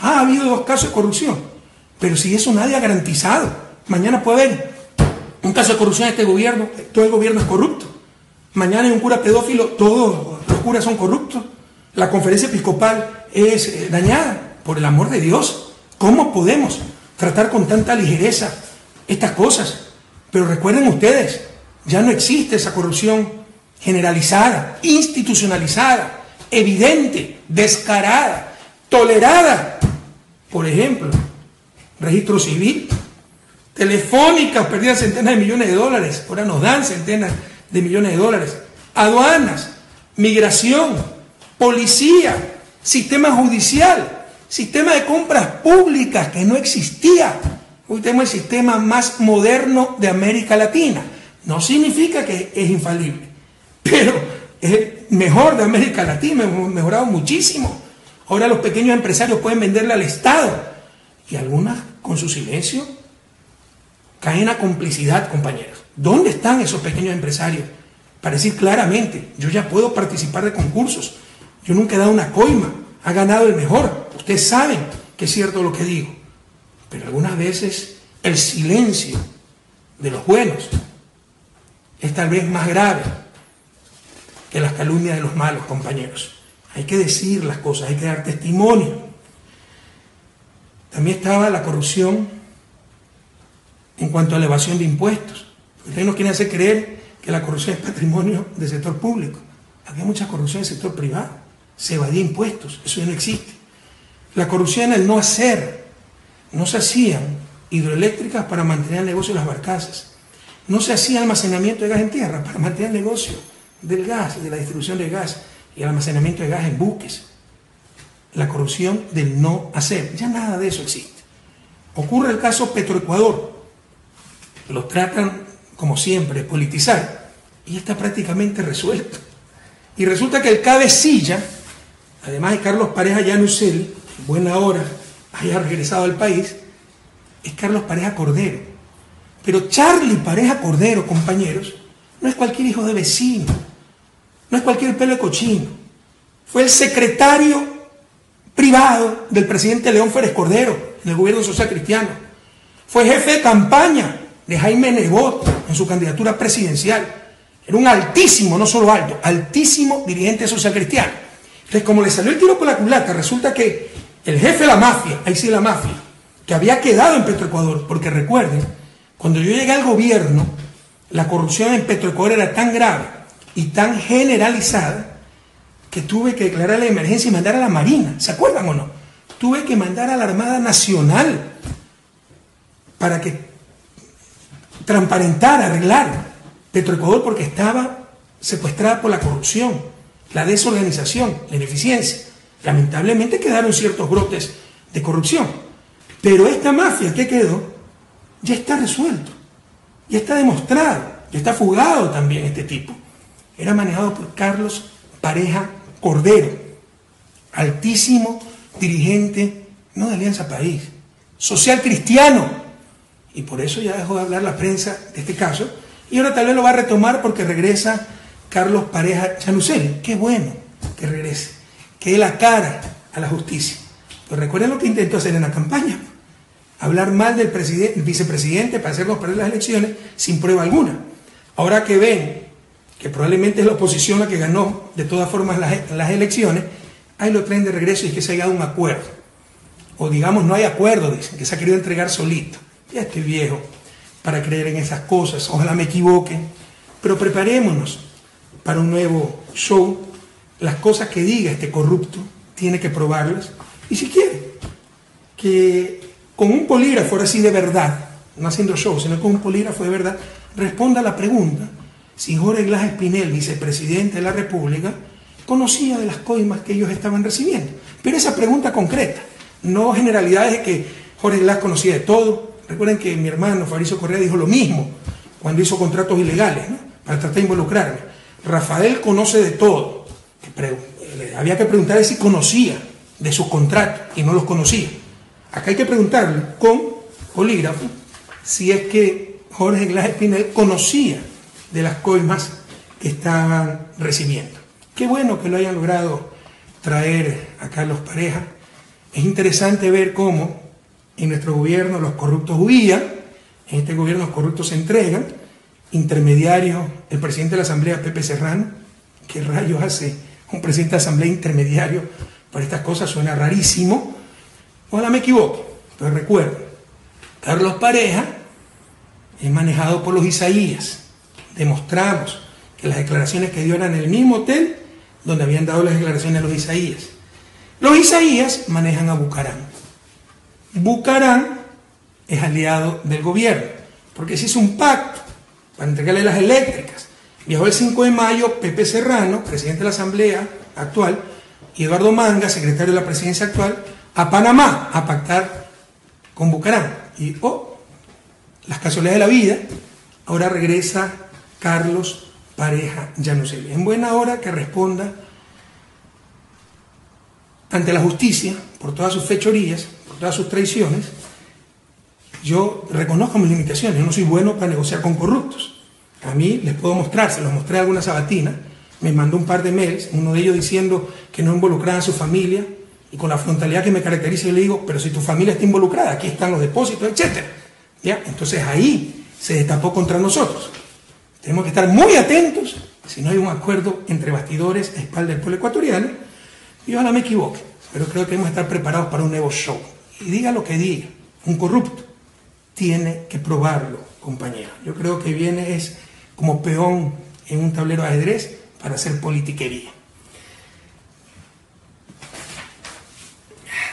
Ha habido 2 casos de corrupción, pero si eso nadie ha garantizado. Mañana puede haber un caso de corrupción en este gobierno, todo el gobierno es corrupto. Mañana hay un cura pedófilo, todos los curas son corruptos. La conferencia episcopal es dañada. Por el amor de Dios, ¿cómo podemos tratar con tanta ligereza estas cosas? Pero recuerden ustedes, ya no existe esa corrupción generalizada, institucionalizada, evidente, descarada, tolerada. Por ejemplo, registro civil, Telefónica, perdían centenas de millones de dólares, ahora nos dan centenas de millones de dólares. Aduanas, migración, policía, sistema judicial, sistema de compras públicas que no existía. Hoy tenemos el sistema más moderno de América Latina. No significa que es infalible, pero es el mejor de América Latina, hemos mejorado muchísimo. Ahora los pequeños empresarios pueden venderle al Estado y algunas con su silencio caen a complicidad, compañeros. ¿Dónde están esos pequeños empresarios? Para decir claramente, yo ya puedo participar de concursos, yo nunca he dado una coima, ha ganado el mejor. Ustedes saben que es cierto lo que digo, pero algunas veces el silencio de los buenos es tal vez más grave que las calumnias de los malos, compañeros. Hay que decir las cosas, hay que dar testimonio. También estaba la corrupción en cuanto a la evasión de impuestos. Ustedes nos quieren hacer creer que la corrupción es patrimonio del sector público. Había mucha corrupción en el sector privado. Se evadía impuestos, eso ya no existe. La corrupción en el no hacer. No se hacían hidroeléctricas para mantener el negocio de las barcazas. No se hacía almacenamiento de gas en tierra para mantener el negocio del gas, de la distribución de gas y el almacenamiento de gas en buques. La corrupción del no hacer. Ya nada de eso existe. Ocurre el caso Petroecuador. Lo tratan, como siempre, de politizar, y está prácticamente resuelto. Y resulta que el cabecilla, además de Carlos Pareja Llanucel, en buena hora haya regresado al país, es Carlos Pareja Cordero. Pero Charlie Pareja Cordero, compañeros, no es cualquier hijo de vecino, no es cualquier pelo de cochino. Fue el secretario privado del presidente León Férez Cordero en el gobierno social cristiano. Fue jefe de campaña de Jaime Nebot en su candidatura presidencial. Era un altísimo, no solo alto, altísimo dirigente social cristiano. Entonces, como le salió el tiro por la culata, resulta que el jefe de la mafia, ahí sí la mafia, que había quedado en Petroecuador, porque recuerden, cuando yo llegué al gobierno, la corrupción en Petroecuador era tan grave y tan generalizada que tuve que declarar la emergencia y mandar a la Marina. ¿Se acuerdan o no? Tuve que mandar a la Armada Nacional para que transparentara, arreglara Petroecuador, porque estaba secuestrada por la corrupción, la desorganización, la ineficiencia. Lamentablemente quedaron ciertos brotes de corrupción, pero esta mafia que quedó ya está resuelto, ya está demostrado, ya está fugado también este tipo. Era manejado por Carlos Pareja Cordero, altísimo dirigente, no de Alianza País, social cristiano, y por eso ya dejó de hablar la prensa de este caso, y ahora tal vez lo va a retomar porque regresa Carlos Pareja Llanucel. Qué bueno que regrese, que dé la cara a la justicia. Pero recuerden lo que intentó hacer en la campaña, hablar mal del vicepresidente para hacernos perder las elecciones sin prueba alguna. Ahora que ven que probablemente es la oposición la que ganó de todas formas las elecciones, ahí lo traen de regreso y es que se haya dado un acuerdo. O digamos, no hay acuerdo, dicen, que se ha querido entregar solito. Ya estoy viejo para creer en esas cosas, ojalá me equivoque, pero preparémonos para un nuevo show. las cosas que diga este corrupto, tiene que probarlas, y si quiere, que con un polígrafo, ahora sí de verdad, no haciendo show, sino con un polígrafo de verdad, responda a la pregunta si Jorge Glass Espinel, vicepresidente de la República, conocía de las coimas que ellos estaban recibiendo. Pero esa pregunta concreta, no generalidades de que Jorge Glass conocía de todo. Recuerden que mi hermano Fabricio Correa dijo lo mismo cuando hizo contratos ilegales, ¿no?, para tratar de involucrarme. Rafael conoce de todo. Había que preguntarle si conocía de sus contratos y no los conocía. Acá hay que preguntarle con polígrafo si es que Jorge Glass Espinel conocía de las coimas que estaban recibiendo. Qué bueno que lo hayan logrado traer a Carlos Pareja. Es interesante ver cómo en nuestro gobierno los corruptos huían, en este gobierno los corruptos se entregan, intermediario, el presidente de la Asamblea, Pepe Serrano. ¿Qué rayos hace un presidente de la Asamblea intermediario para estas cosas? Suena rarísimo. Ojalá me equivoco, pero recuerdo, Carlos Pareja es manejado por los Isaías. Demostramos que las declaraciones que dio eran en el mismo hotel donde habían dado las declaraciones a los Isaías. Los Isaías manejan a Bucarán. Bucarán es aliado del gobierno, porque se hizo un pacto para entregarle las eléctricas. Viajó el 5 de mayo Pepe Serrano, presidente de la Asamblea actual, y Eduardo Manga, secretario de la presidencia actual, a Panamá a pactar con Bucarán. Y las casualidades de la vida, ahora regresa Carlos Pareja Llanuselli. En buena hora que responda ante la justicia por todas sus fechorías, por todas sus traiciones. Yo reconozco mis limitaciones, yo no soy bueno para negociar con corruptos. A mí les puedo mostrar, se los mostré alguna sabatina, me mandó un par de mails, uno de ellos diciendo que no involucraba a su familia, y con la frontalidad que me caracteriza yo le digo, pero si tu familia está involucrada, aquí están los depósitos, etc. ¿Ya? Entonces ahí se destapó contra nosotros. Tenemos que estar muy atentos si no hay un acuerdo entre bastidores a espaldas del pueblo ecuatoriano. Y ojalá me equivoque, pero creo que debemos estar preparados para un nuevo show. Y diga lo que diga, un corrupto tiene que probarlo, compañero. Yo creo que viene es como peón en un tablero de ajedrez para hacer politiquería.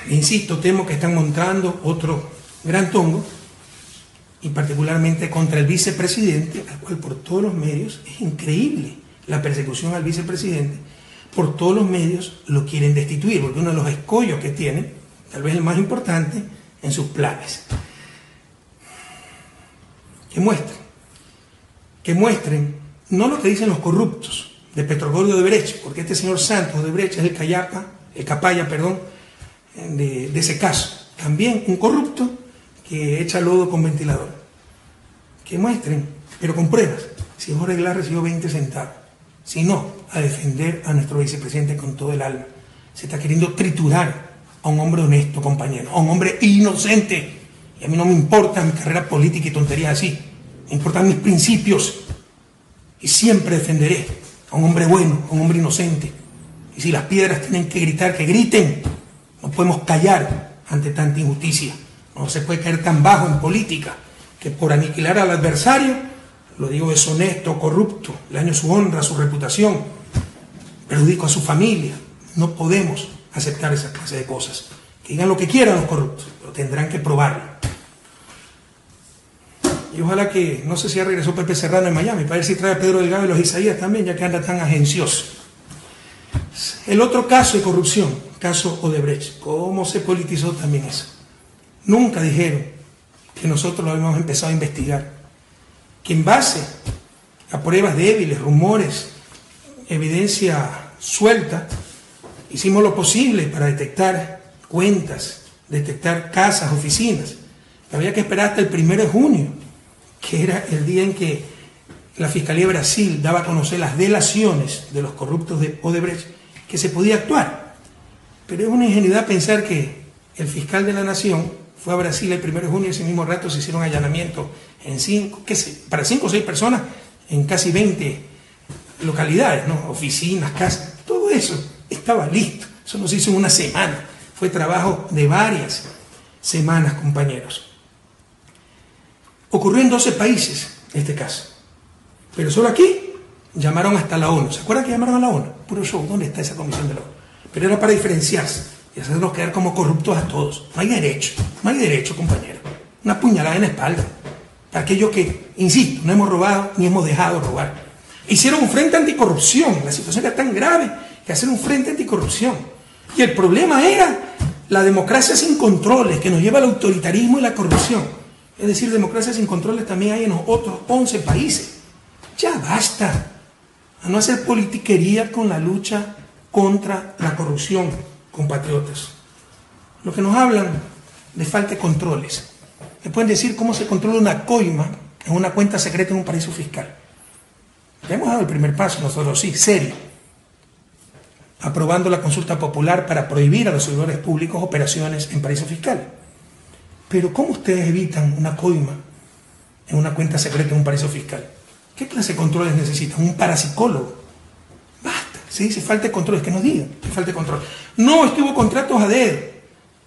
Insisto, temo que están montando otro gran tongo, y particularmente contra el vicepresidente, al cual por todos los medios, es increíble la persecución al vicepresidente, por todos los medios lo quieren destituir, porque uno de los escollos que tiene, tal vez el más importante, en sus planes. Que muestren no lo que dicen los corruptos de Petrogordo de Odebrecht, porque este señor Santos Odebrecht es el capaya, de ese caso. También un corrupto que echa lodo con ventilador. Que muestren, pero con pruebas, si Jorge Glass recibió 20 centavos. Si no, a defender a nuestro vicepresidente con todo el alma. Se está queriendo triturar a un hombre honesto, compañero, a un hombre inocente. Y a mí no me importa mi carrera política y tonterías así. Me importan mis principios. Y siempre defenderé a un hombre bueno, a un hombre inocente. Y si las piedras tienen que gritar, que griten. No podemos callar ante tanta injusticia. No se puede caer tan bajo en política que por aniquilar al adversario, lo digo deshonesto, corrupto, le daño su honra, su reputación, perjudico a su familia. No podemos aceptar esa clase de cosas. Que digan lo que quieran los corruptos, pero tendrán que probarlo. Y ojalá que, no sé si ya regresó Pepe Serrano en Miami, para ver si trae a Pedro Delgado y los Isaías también, ya que anda tan agencioso. El otro caso de corrupción, caso Odebrecht, ¿cómo se politizó también eso? Nunca dijeron que nosotros lo habíamos empezado a investigar, que en base a pruebas débiles, rumores, evidencia suelta, hicimos lo posible para detectar cuentas, detectar casas, oficinas. Había que esperar hasta el 1 de junio, que era el día en que la Fiscalía de Brasil daba a conocer las delaciones de los corruptos de Odebrecht, que se podía actuar. Pero es una ingenuidad pensar que el fiscal de la Nación fue a Brasil el 1 de junio y ese mismo rato se hicieron allanamientos para 5 o 6 personas en casi 20 localidades, ¿no? Oficinas, casas, todo eso estaba listo. Eso no se hizo en una semana, fue trabajo de varias semanas, compañeros. Ocurrió en 12 países este caso, pero solo aquí llamaron hasta la ONU. ¿Se acuerdan que llamaron a la ONU? Puro show. ¿Dónde está esa comisión de la ONU? Pero era para diferenciarse y hacernos quedar como corruptos a todos. No hay derecho, compañero. Una puñalada en la espalda. Para aquellos que, insisto, no hemos robado ni hemos dejado robar. Hicieron un frente anticorrupción. La situación era tan grave que hacer un frente anticorrupción. Y el problema era la democracia sin controles, que nos lleva al autoritarismo y la corrupción. Es decir, democracia sin controles también hay en los otros 11 países. Ya basta a no hacer politiquería con la lucha contra la corrupción, compatriotas. Lo que nos hablan de falta de controles. Me pueden decir cómo se controla una coima en una cuenta secreta en un paraíso fiscal. Ya hemos dado el primer paso, nosotros sí, serio. Aprobando la consulta popular para prohibir a los servidores públicos operaciones en paraísos fiscales. Pero ¿cómo ustedes evitan una coima en una cuenta secreta en un paraíso fiscal? ¿Qué clase de controles necesitan? ¿Un parapsicólogo? Basta, se dice falta de controles, que nos digan que falta de control. No, es que hubo contratos a dedo,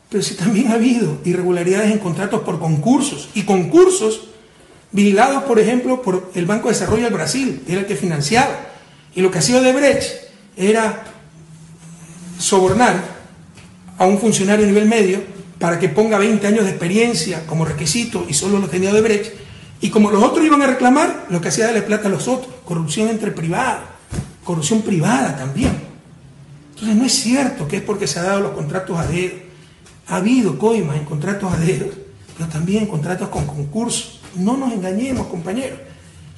pero sí también ha habido irregularidades en contratos por concursos, y concursos vigilados, por ejemplo, por el Banco de Desarrollo del Brasil, que era el que financiaba. Y lo que hacía Odebrecht era sobornar a un funcionario a nivel medio para que ponga 20 años de experiencia como requisito y solo lo tenía Odebrecht, y como los otros iban a reclamar, lo que hacía era darle plata a los otros, corrupción entre privados, corrupción privada también. Entonces no es cierto que es porque se han dado los contratos a dedo. Ha habido coimas en contratos a dedo, pero también en contratos con concursos. No nos engañemos, compañeros.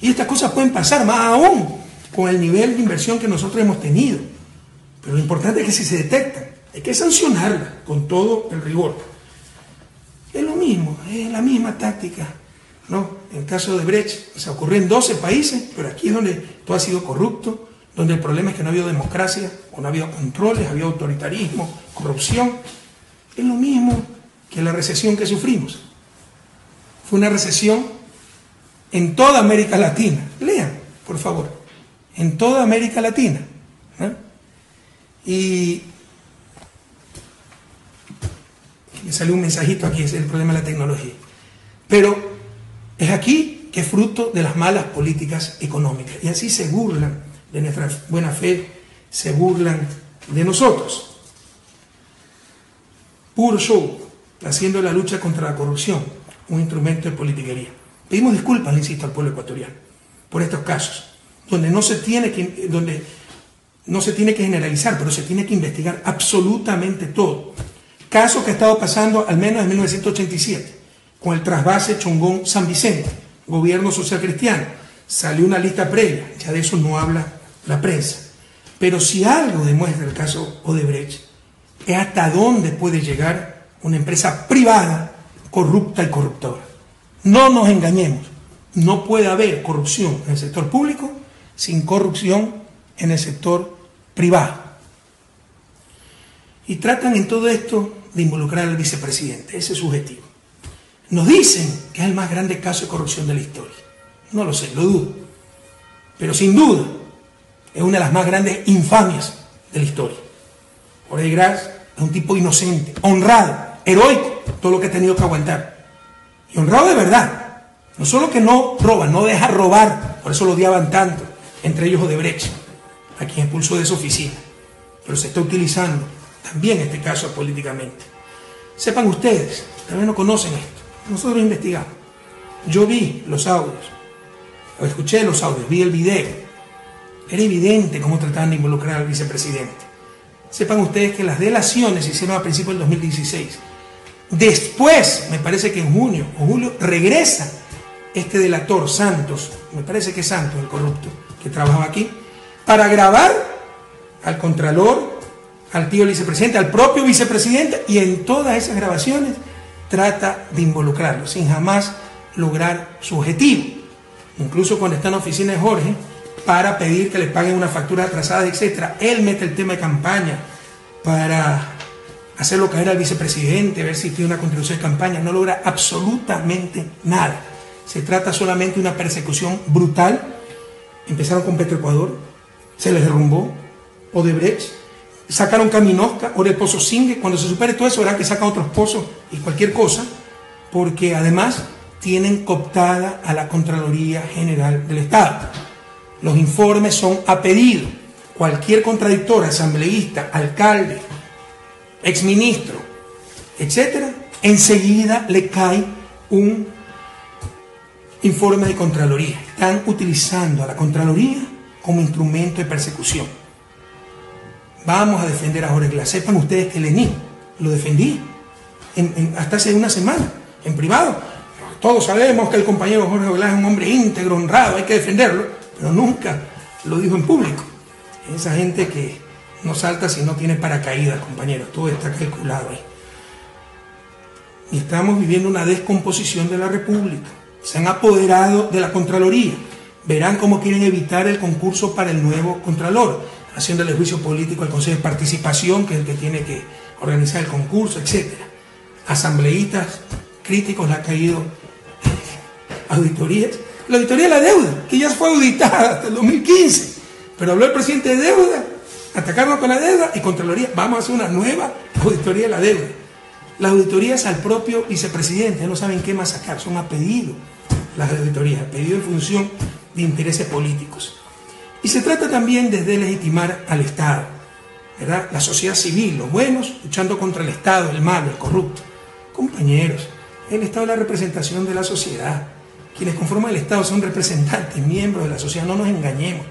Y estas cosas pueden pasar, más aún con el nivel de inversión que nosotros hemos tenido. Pero lo importante es que si se detectan, hay que sancionarlas con todo el rigor. Es lo mismo, es la misma táctica, ¿no? En el caso de Brecht, se ocurrió en 12 países, pero aquí es donde todo ha sido corrupto, donde el problema es que no ha habido democracia, o no ha habido controles, ha habido autoritarismo, corrupción. Es lo mismo que la recesión que sufrimos. Fue una recesión en toda América Latina. Lean, por favor. En toda América Latina. ¿No? Y me salió un mensajito aquí, es el problema de la tecnología. Pero es aquí que es fruto de las malas políticas económicas. Y así se burlan de nuestra buena fe, se burlan de nosotros. Puro show, haciendo la lucha contra la corrupción un instrumento de politiquería. Pedimos disculpas, le insisto, al pueblo ecuatoriano por estos casos, donde no se tiene que generalizar, pero se tiene que investigar absolutamente todo. Caso que ha estado pasando al menos en 1987, con el trasvase Chongón-San Vicente, gobierno social cristiano. Salió una lista previa, ya de eso no habla la prensa. Pero si algo demuestra el caso Odebrecht, es hasta dónde puede llegar una empresa privada corrupta y corruptora. No nos engañemos, no puede haber corrupción en el sector público sin corrupción en el sector privado. Y tratan en todo esto de involucrar al vicepresidente, ese es su objetivo. Nos dicen que es el más grande caso de corrupción de la historia. No lo sé, lo dudo. Pero sin duda es una de las más grandes infamias de la historia. Odebrecht es un tipo inocente, honrado, heroico, todo lo que ha tenido que aguantar. Y honrado de verdad. No solo que no roba, no deja robar, por eso lo odiaban tanto, entre ellos Odebrecht, a quien expulsó de su oficina. Pero se está utilizando también este caso políticamente. Sepan ustedes, tal vez no conocen esto, nosotros investigamos. Yo vi los audios, o escuché los audios, vi el video. Era evidente cómo trataban de involucrar al vicepresidente. Sepan ustedes que las delaciones se hicieron a principios del 2016. Después, me parece que en junio o julio, regresa este delator, Santos, me parece que es Santos, el corrupto, que trabajaba aquí, para grabar al contralor, al tío vicepresidente, al propio vicepresidente, y en todas esas grabaciones trata de involucrarlo, sin jamás lograr su objetivo. Incluso cuando está en la oficina de Jorge, para pedir que le paguen una factura atrasada, etc. Él mete el tema de campaña para hacerlo caer al vicepresidente, ver si tiene una contribución de campaña. No logra absolutamente nada. Se trata solamente de una persecución brutal. Empezaron con Petroecuador, se les derrumbó Odebrecht, sacaron Caminosca, ahora el Pozo Singue. Cuando se supere todo eso, verán que sacan otros pozos y cualquier cosa, porque además tienen cooptada a la Contraloría General del Estado. Los informes son a pedido. Cualquier contradictor, asambleísta, alcalde, exministro, etcétera, enseguida le cae un informe de Contraloría. Están utilizando a la Contraloría como instrumento de persecución. Vamos a defender a Jorge Glass. Sepan ustedes que Lenín lo defendí hasta hace una semana, en privado. Todos sabemos que el compañero Jorge Glass es un hombre íntegro, honrado, hay que defenderlo, pero nunca lo dijo en público. Esa gente que no salta si no tiene paracaídas, compañeros, todo está calculado ahí. Y estamos viviendo una descomposición de la República. Se han apoderado de la Contraloría. Verán cómo quieren evitar el concurso para el nuevo Contralor, haciéndole juicio político al Consejo de Participación, que es el que tiene que organizar el concurso, etc. Asambleístas críticos le ha caído auditorías. La auditoría de la deuda, que ya fue auditada hasta el 2015, pero habló el presidente de deuda, atacarnos con la deuda, y Contraloría, vamos a hacer una nueva auditoría de la deuda. Las auditorías al propio vicepresidente, no saben qué más sacar, son a pedido las auditorías, a pedido en función de intereses políticos. Y se trata también de deslegitimar al Estado, ¿verdad? La sociedad civil, los buenos, luchando contra el Estado, el malo, el corrupto. Compañeros, el Estado es la representación de la sociedad. Quienes conforman el Estado son representantes, miembros de la sociedad, no nos engañemos.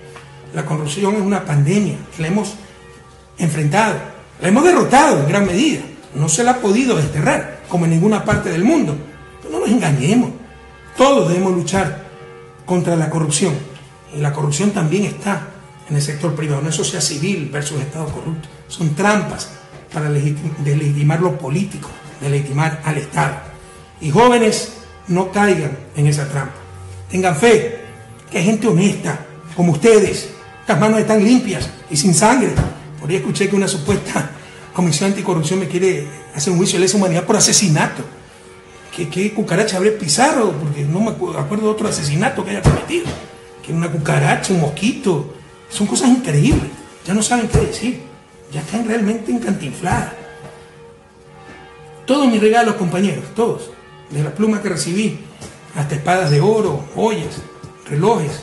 La corrupción es una pandemia que la hemos enfrentado, la hemos derrotado en gran medida. No se la ha podido desterrar, como en ninguna parte del mundo. Pero no nos engañemos. Todos debemos luchar contra la corrupción. Y la corrupción también está en el sector privado. No es sociedad civil versus Estado corrupto. Son trampas para deslegitimar lo político, deslegitimar al Estado. Y jóvenes, no caigan en esa trampa. Tengan fe, que hay gente honesta, como ustedes. Las manos están limpias y sin sangre. Por ahí escuché que una supuesta Comisión Anticorrupción me quiere hacer un juicio de lesa humanidad por asesinato. ¿Qué cucaracha habré Pizarro? Porque no me acuerdo de otro asesinato que haya cometido. Que una cucaracha, un mosquito. Son cosas increíbles. Ya no saben qué decir. Ya están realmente encantinfladas. Todos mis regalos, compañeros, todos. De la pluma que recibí, hasta espadas de oro, joyas, relojes.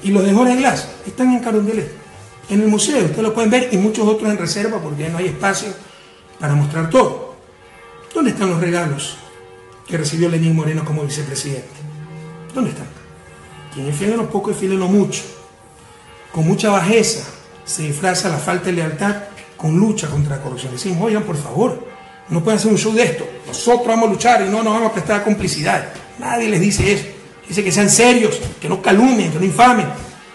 Y los de Jorge Glass están en Carondelet. En el museo, ustedes lo pueden ver, y muchos otros en reserva porque no hay espacio para mostrar todo. ¿Dónde están los regalos que recibió Lenín Moreno como vicepresidente? ¿Dónde están? Quien es fiel en lo poco es fiel en lo mucho. Con mucha bajeza se disfraza la falta de lealtad con lucha contra la corrupción. Decimos, oigan, por favor, no pueden hacer un show de esto. Nosotros vamos a luchar y no nos vamos a prestar complicidad. Nadie les dice eso. Dice que sean serios, que no calumnien, que no infamen,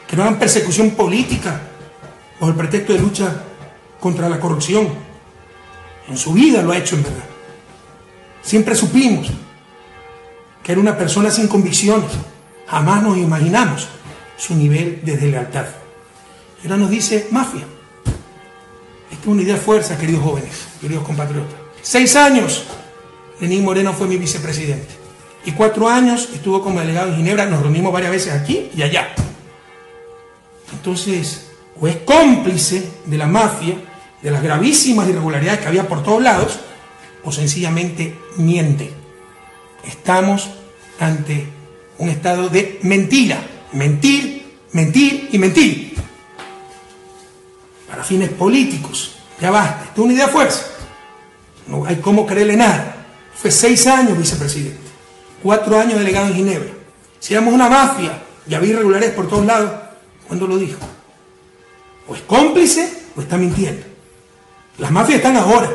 que no hagan persecución política bajo el pretexto de lucha contra la corrupción. En su vida lo ha hecho, en verdad. Siempre supimos que era una persona sin convicciones. Jamás nos imaginamos su nivel de deslealtad. Y ahora nos dice mafia. Esta es una idea de fuerza, queridos jóvenes, queridos compatriotas. 6 años Lenín Moreno fue mi vicepresidente. Y 4 años estuvo como delegado en Ginebra. Nos reunimos varias veces aquí y allá. Entonces, o es cómplice de la mafia, de las gravísimas irregularidades que había por todos lados, o sencillamente miente. Estamos ante un estado de mentira. Mentir, mentir y mentir. Para fines políticos. Ya basta. Esto es una idea de fuerza. No hay cómo creerle nada. Fue 6 años vicepresidente. 4 años delegado en Ginebra. Si éramos una mafia y había irregularidades por todos lados, ¿cuándo lo dijo? O es cómplice o está mintiendo. Las mafias están ahora,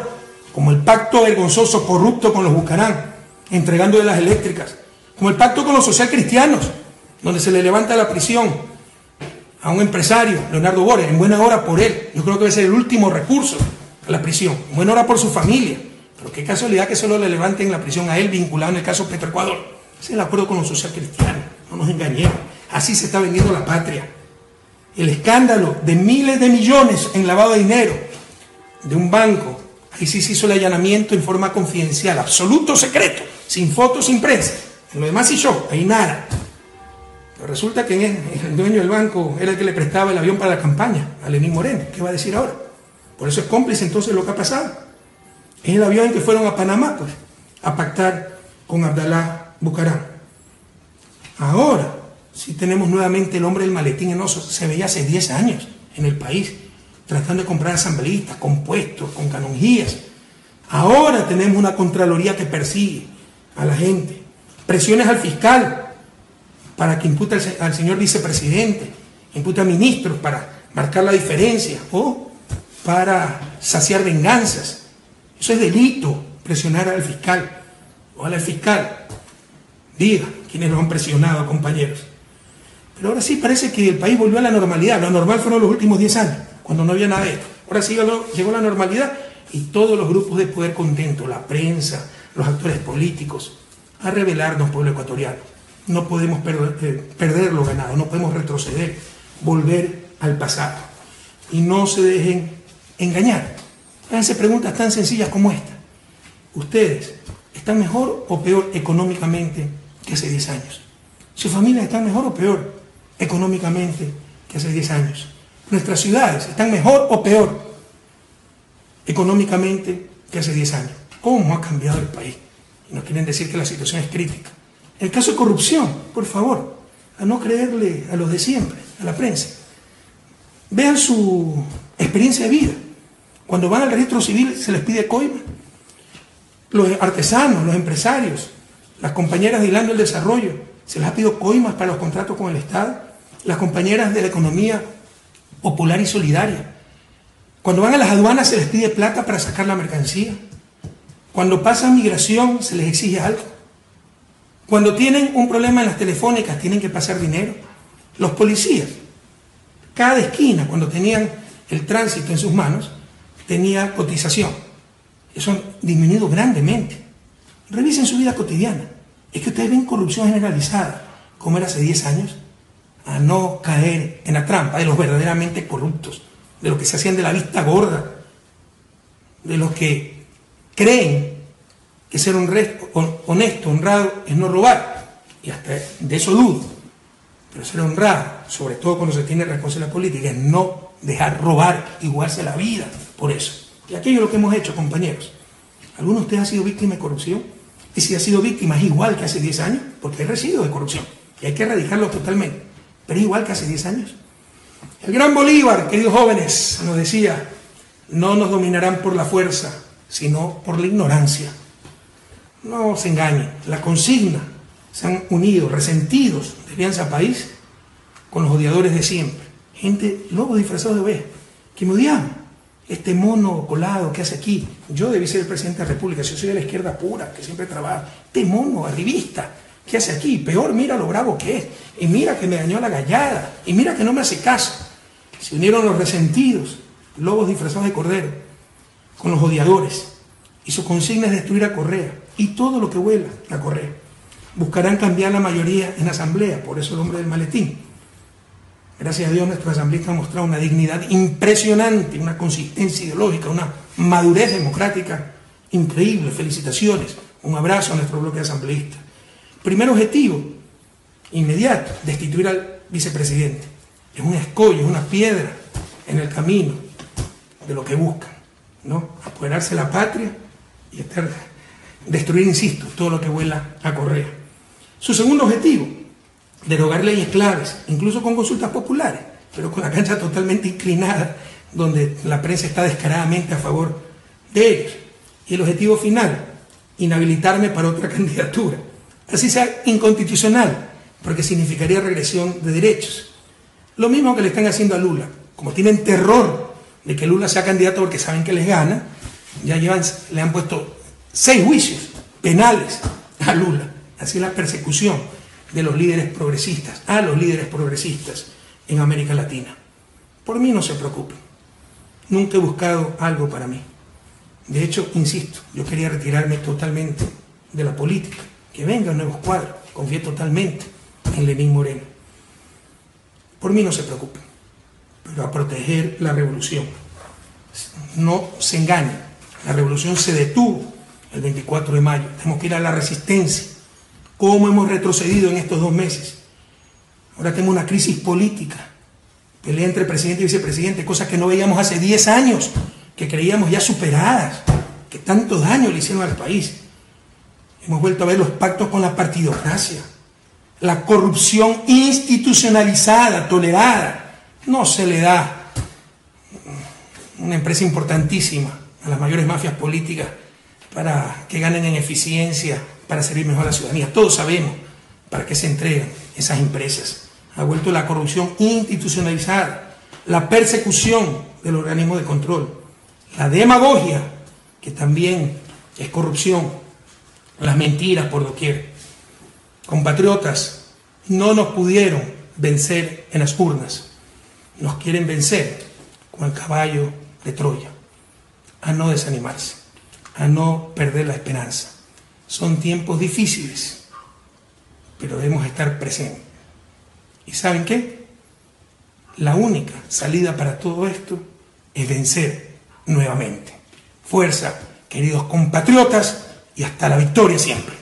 como el pacto vergonzoso, corrupto con los Bucarán, entregándole las eléctricas, como el pacto con los socialcristianos, donde se le levanta la prisión a un empresario, Leonardo Borer, en buena hora por él. Yo creo que debe ser el último recurso a la prisión, en buena hora por su familia. Pero qué casualidad que solo le levanten la prisión a él, vinculado en el caso Petroecuador. Ese es el acuerdo con los socialcristianos, no nos engañemos. Así se está vendiendo la patria. El escándalo de miles de millones en lavado de dinero de un banco, ahí sí se hizo el allanamiento en forma confidencial, absoluto secreto, sin fotos, sin prensa. En lo demás sí yo, ahí nada. Pero resulta que el dueño del banco era el que le prestaba el avión para la campaña a Lenín Moreno. ¿Qué va a decir ahora? Por eso es cómplice entonces lo que ha pasado. Es el avión en que fueron a Panamá, pues, a pactar con Abdalá Bucarán. Ahora, Si tenemos nuevamente el hombre del maletín en oso, se veía hace 10 años en el país, tratando de comprar asambleístas, con puestos, con canonjías. Ahora tenemos una Contraloría que persigue a la gente. Presiones al fiscal para que impute al señor vicepresidente, impute a ministros para marcar la diferencia o para saciar venganzas. Eso es delito, presionar al fiscal. Ojalá el fiscal diga quiénes lo han presionado, compañeros. Pero ahora sí parece que el país volvió a la normalidad. Lo normal fueron los últimos 10 años, cuando no había nada de esto. Ahora sí llegó la normalidad y todos los grupos de poder contentos, la prensa, los actores políticos, a revelarnos, pueblo ecuatoriano. No podemos perder lo ganado, no podemos retroceder, volver al pasado. Y no se dejen engañar. Háganse preguntas tan sencillas como esta. ¿Ustedes están mejor o peor económicamente que hace 10 años? ¿Sus familias están mejor o peor económicamente que hace 10 años? ¿Nuestras ciudades están mejor o peor económicamente que hace 10 años? ¿Cómo ha cambiado el país? Y nos quieren decir que la situación es crítica. En el caso de corrupción, por favor, a no creerle a los de siempre, a la prensa. Vean su experiencia de vida. Cuando van al registro civil se les pide coima. Los artesanos, los empresarios, las compañeras de Hilando el Desarrollo, se les ha pedido coimas para los contratos con el Estado. Las compañeras de la economía popular y solidaria. Cuando van a las aduanas se les pide plata para sacar la mercancía. Cuando pasan migración se les exige algo. Cuando tienen un problema en las telefónicas tienen que pasar dinero. Los policías, cada esquina, cuando tenían el tránsito en sus manos, tenía cotización. Eso ha disminuido grandemente. Revisen su vida cotidiana. Es que ustedes ven corrupción generalizada, como era hace 10 años, a no caer en la trampa de los verdaderamente corruptos, de los que se hacían de la vista gorda, de los que creen que ser honesto, honrado, es no robar. Y hasta de eso dudo. Pero ser honrado, sobre todo cuando se tiene responsabilidad política, es no dejar robar y jugarse la vida por eso. Y aquello es lo que hemos hecho, compañeros. ¿Alguno de ustedes ha sido víctima de corrupción? Y si ha sido víctima es igual que hace 10 años, porque hay residuos de corrupción y hay que erradicarlo totalmente. Pero es igual que hace 10 años. El gran Bolívar, queridos jóvenes, nos decía: no nos dominarán por la fuerza, sino por la ignorancia. No se engañen, la consigna: se han unido resentidos de Alianza País con los odiadores de siempre. Gente, lobos disfrazados de ovejas, que me odiaban. Este mono colado que hace aquí, yo debí ser el presidente de la República, yo soy de la izquierda pura, que siempre trabaja. Este mono arribista, ¿qué hace aquí? Peor, mira lo bravo que es, y mira que me dañó la gallada, y mira que no me hace caso. Se unieron los resentidos, lobos disfrazados de cordero, con los odiadores, y su consigna es destruir a Correa, y todo lo que vuela a Correa. Buscarán cambiar la mayoría en la asamblea, por eso el hombre del maletín. Gracias a Dios nuestros asambleístas han mostrado una dignidad impresionante, una consistencia ideológica, una madurez democrática increíble. Felicitaciones, un abrazo a nuestro bloque de asambleístas. Primer objetivo, inmediato, destituir al vicepresidente. Es un escollo, es una piedra en el camino de lo que buscan, ¿no? Apoderarse de la patria y destruir, insisto, todo lo que vuela a Correa. Su segundo objetivo: derogar leyes claves, incluso con consultas populares, pero con la cancha totalmente inclinada, donde la prensa está descaradamente a favor de ellos. Y el objetivo final: inhabilitarme para otra candidatura. Así sea inconstitucional, porque significaría regresión de derechos. Lo mismo que le están haciendo a Lula. Como tienen terror de que Lula sea candidato porque saben que les gana, ya le han puesto 6 juicios penales a Lula. Así es la persecución de los líderes progresistas, a los líderes progresistas en América Latina. Por mí no se preocupen. Nunca he buscado algo para mí. De hecho, insisto, yo quería retirarme totalmente de la política. Que vengan nuevos cuadros. Confié totalmente en Lenín Moreno. Por mí no se preocupen. Pero a proteger la revolución. No se engañen. La revolución se detuvo el 24 de mayo. Tenemos que ir a la resistencia. ¿Cómo hemos retrocedido en estos 2 meses? Ahora tenemos una crisis política, pelea entre presidente y vicepresidente, cosas que no veíamos hace 10 años, que creíamos ya superadas, que tanto daño le hicieron al país. Hemos vuelto a ver los pactos con la partidocracia, la corrupción institucionalizada, tolerada. No se le da una empresa importantísima a las mayores mafias políticas para que ganen en eficiencia, para servir mejor a la ciudadanía. Todos sabemos para qué se entregan esas empresas. Ha vuelto la corrupción institucionalizada, la persecución del organismo de control, la demagogia, que también es corrupción, las mentiras por doquier. Compatriotas, no nos pudieron vencer en las urnas, nos quieren vencer con el caballo de Troya. A no desanimarse, a no perder la esperanza. Son tiempos difíciles, pero debemos estar presentes. ¿Y saben qué? La única salida para todo esto es vencer nuevamente. Fuerza, queridos compatriotas, y hasta la victoria siempre.